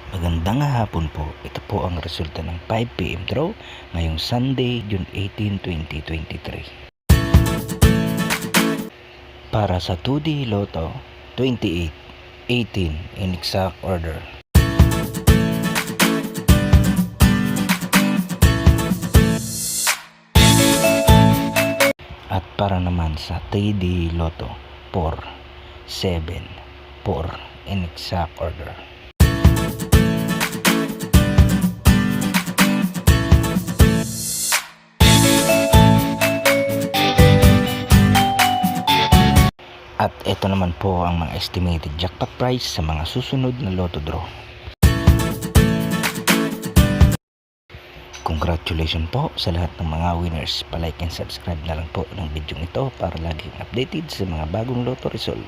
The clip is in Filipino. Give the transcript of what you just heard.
Magandang hapon po. Ito po ang resulta ng 5 PM draw ngayong Sunday, June 18, 2023. Para sa 2D Lotto, 28, 18 in exact order. At para naman sa 3D Lotto, 4, 7, 4 in exact order. At ito naman po ang mga estimated jackpot price sa mga susunod na Lotto draw. Congratulations po sa lahat ng mga winners. Pa-like and subscribe na lang po ng video ito para laging updated sa mga bagong Lotto result.